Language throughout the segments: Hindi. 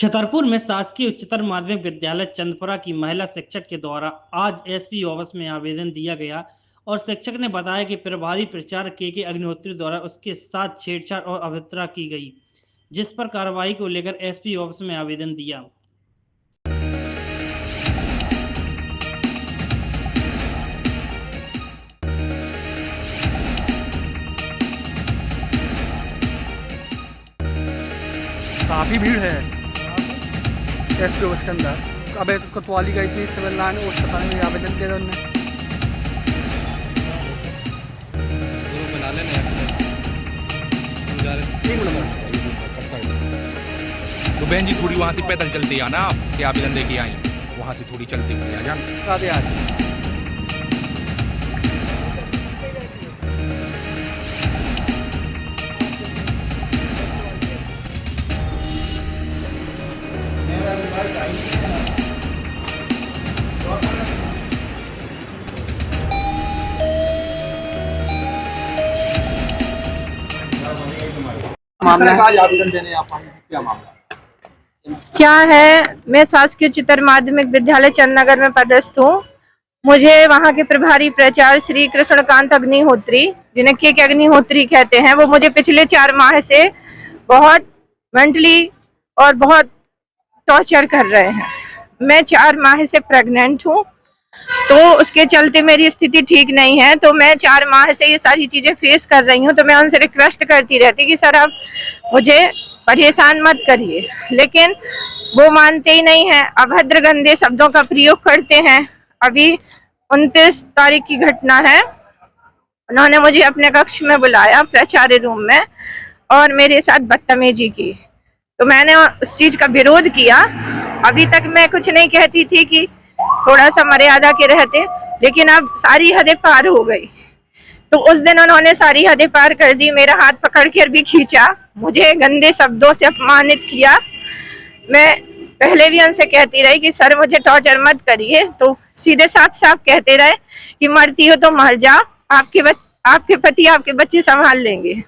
छतरपुर में शासकीय उच्चतर माध्यमिक विद्यालय चंदपुरा की महिला शिक्षक के द्वारा आज एसपी ऑफिस में आवेदन दिया गया और शिक्षक ने बताया कि प्रभारी प्राचार्य के अग्निहोत्री द्वारा उसके साथ छेड़छाड़ और अभद्रता की गई, जिस पर कार्रवाई को लेकर एसपी ऑफिस में आवेदन दिया। काफी भीड़ है एसपी ऑफिस के अंदर। अब कोतवाली गई थी सिविल लाइन, उस पता नहीं आवेदन दे उन्होंने। तो बहन जी थोड़ी वहाँ से पैदल चलते आना, आप क्या आवेदन दे के आई, वहाँ से थोड़ी चलते हुए आ जाना। क्या है, मैं शासकीय उच्चतर माध्यमिक विद्यालय चंदनगर में पदस्थ हूँ। मुझे वहाँ के प्रभारी प्राचार्य श्री कृष्णकांत अग्निहोत्री, जिन्हें के अग्निहोत्री कहते हैं, वो मुझे पिछले 4 माह से बहुत मेंटली और बहुत टॉर्चर कर रहे हैं। मैं 4 माह से प्रेग्नेंट हूँ, तो उसके चलते मेरी स्थिति ठीक नहीं है। तो मैं 4 माह से ये सारी चीजें फेस कर रही हूँ। तो मैं उनसे रिक्वेस्ट करती रहती कि सर आप मुझे परेशान मत करिए, लेकिन वो मानते ही नहीं है। अभद्र गंदे शब्दों का प्रयोग करते हैं। अभी 29 तारीख की घटना है, उन्होंने मुझे अपने कक्ष में बुलाया प्राचार्य रूम में और मेरे साथ बदतमीजी की। तो मैंने उस चीज का विरोध किया। अभी तक मैं कुछ नहीं कहती थी कि थोड़ा सा मर्यादा के रहते, लेकिन अब सारी हदें पार हो गई। तो उस दिन उन्होंने सारी हदें पार कर दी, मेरा हाथ पकड़ कर भी खींचा, मुझे गंदे शब्दों से अपमानित किया। मैं पहले भी उनसे कहती रही कि सर मुझे टॉर्चर मत करिए, तो सीधे साफ साफ कहते रहे कि मरती हो तो मर जाओ, आपके पति आपके बच्चे संभाल लेंगे।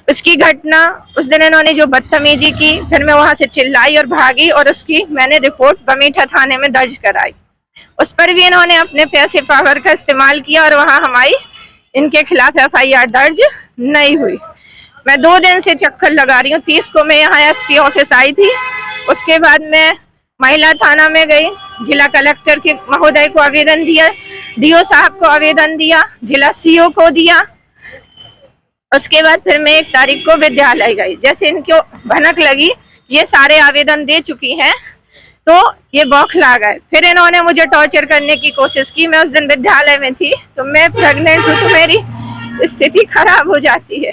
उसकी घटना उस दिन इन्होंने जो बदतमीजी की, फिर मैं वहां से चिल्लाई और भागी और उसकी मैंने रिपोर्ट बमीठा थाने में दर्ज कराई। उस पर भी इन्होंने अपने पैसे पावर का इस्तेमाल किया और वहां हमारी इनके खिलाफ FIR दर्ज नहीं हुई। मैं 2 दिन से चक्कर लगा रही हूँ। 30 को मैं यहाँ SP ऑफिस आई थी, उसके बाद मैं महिला थाना में गई, जिला कलेक्टर के महोदय को आवेदन दिया, DO साहब को आवेदन दिया, जिला CO को दिया। उसके बाद फिर मैं 1 तारीख को विद्यालय गई। जैसे इनको भनक लगी ये सारे आवेदन दे चुकी हैं, तो ये बौखला गए। फिर इन्होंने मुझे टॉर्चर करने की कोशिश की। मैं उस दिन विद्यालय में थी, तो मैं प्रेग्नेंट हूँ, तो मेरी स्थिति खराब हो जाती है।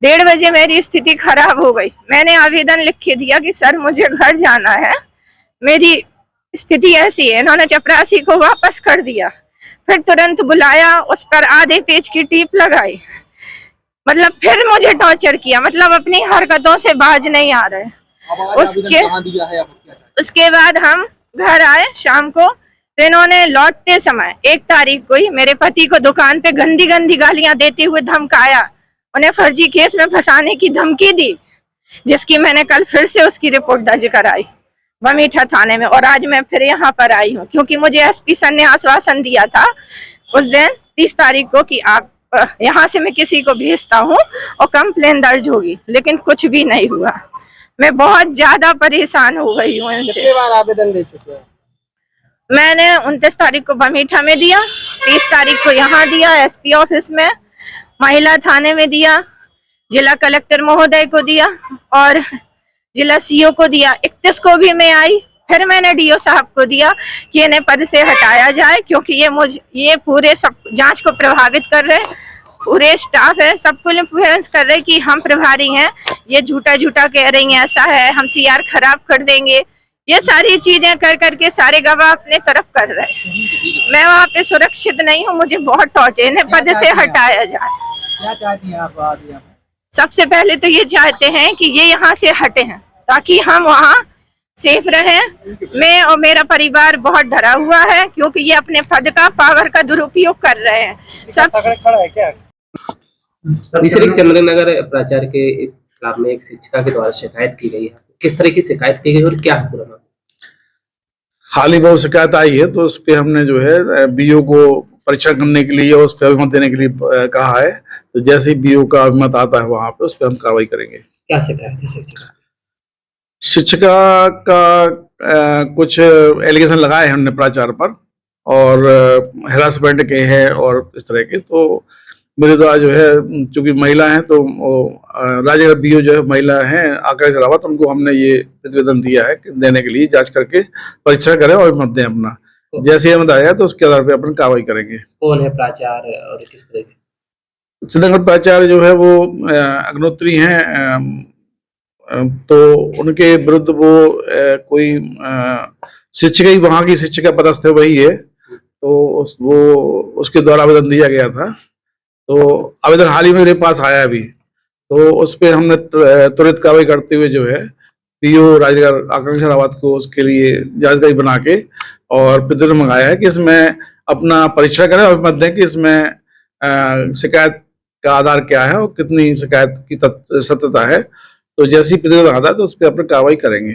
1:30 बजे मेरी स्थिति खराब हो गई। मैंने आवेदन लिख के दिया कि सर मुझे घर जाना है, मेरी स्थिति ऐसी है। इन्होंने चपरासी को वापस कर दिया, फिर तुरंत बुलाया, उस पर आधे पेज की टीप लगाई, मतलब फिर मुझे टॉर्चर किया। मतलब अपनी हरकतों से बाज नहीं आ रहे। उसके बाद हम घर आए शाम को, तो इन्होंने लौटते समय 1 तारीख को ही मेरे पति को दुकान पे गंदी गंदी गालियां देते हुए धमकाया, उन्हें फर्जी केस में फंसाने की धमकी दी, जिसकी मैंने कल फिर से उसकी रिपोर्ट दर्ज कराई बमीठा थाने में। और आज मैं फिर यहाँ पर आई हूँ, क्योंकि मुझे SP सर ने आश्वासन दिया था उस दिन 30 तारीख को कि आप यहाँ से मैं किसी को भेजता हूँ और कंप्लेन दर्ज होगी, लेकिन कुछ भी नहीं हुआ। मैं बहुत ज्यादा परेशान हो गई हूँ इनसे। कितने बार आवेदन दे चुके हैं? मैंने 29 तारीख को बमीठा में दिया, 30 तारीख को यहाँ दिया SP ऑफिस में, महिला थाने में दिया, जिला कलेक्टर महोदय को दिया और जिला CO को दिया। 31 को भी मैं आई, फिर मैंने DO साहब को दिया कि इन्हें पद से हटाया जाए, क्योंकि ये पूरे सब जांच को प्रभावित कर रहे हैं। पूरे स्टाफ है, सबको इन्फ्लुएंस कर रहे हैं कि हम प्रभारी हैं, ये झूठा झूठा कह रही हैं, ऐसा है, हम CR खराब कर देंगे। ये सारी चीजें कर करके सारे गवाह अपने तरफ कर रहे हैं। मैं वहाँ पे सुरक्षित नहीं हूँ, मुझे बहुत टॉर्चर, इन्हें पद से हटाया जाए। क्या चाहती हैं आप? सबसे पहले तो ये चाहते हैं कि ये यहाँ से हटे हैं, ताकि हम वहाँ सेफ रहें। मैं और मेरा परिवार बहुत डरा हुआ है, क्योंकि ये अपने पद का पावर का दुरुपयोग कर रहे हैं। चंद्रनगर प्राचार्य के खिलाफ में एक शिक्षिका के द्वारा शिकायत की गई है, किस तरह की शिकायत की गई और क्या है पूरा मामला? हाल ही बहुत शिकायत आई है, तो उस पे हमने जो है बीओ को परीक्षण करने के लिए और उस पर अभिमत देने के लिए कहा है। तो जैसे ही बीओ का अभिमत आता है वहां पे उस पर हम कार्रवाई करेंगे। क्या शिकायत है शिक्षिका? शिक्षिका का कुछ एलिगेशन लगाए हैं हमने प्राचार्य पर और हेरासमेंट के हैं और इस तरह के। तो मेरे द्वारा जो है चूंकि महिला हैं तो राज्य बीओ जो है महिला हैं आकाश रावत, उनको हमने ये प्रतिवेदन दिया है कि देने के लिए जांच करके परीक्षण करें और मत दें अपना। जैसे हम आया तो उसके आधार पर अपन कार्रवाई करेंगे। कौन है प्राचार्य और किस तरह के? श्रीनगर प्राचार्य जो है वो अग्निहोत्री हैं, तो उनके विरुद्ध वो कोई शिक्षिका ही वहाँ की शिक्षिका पदस्थ है वही है, तो वो उसके द्वारा आवेदन दिया गया था। तो आवेदन हाल ही में मेरे पास आया अभी, तो उस पर हमने त्वरित कार्रवाई करते हुए जो है पीओ राजगढ़ आकांक्षा रावत को उसके लिए जानकारी बना के और प्रतिवेदन मंगाया है कि इसमें अपना परीक्षण करें और मत दें कि इसमें शिकायत का आधार क्या है और कितनी शिकायत की सत्यता है। तो जैसी प्रतिवेदन आता है तो उस पर अपनी कार्रवाई करेंगे।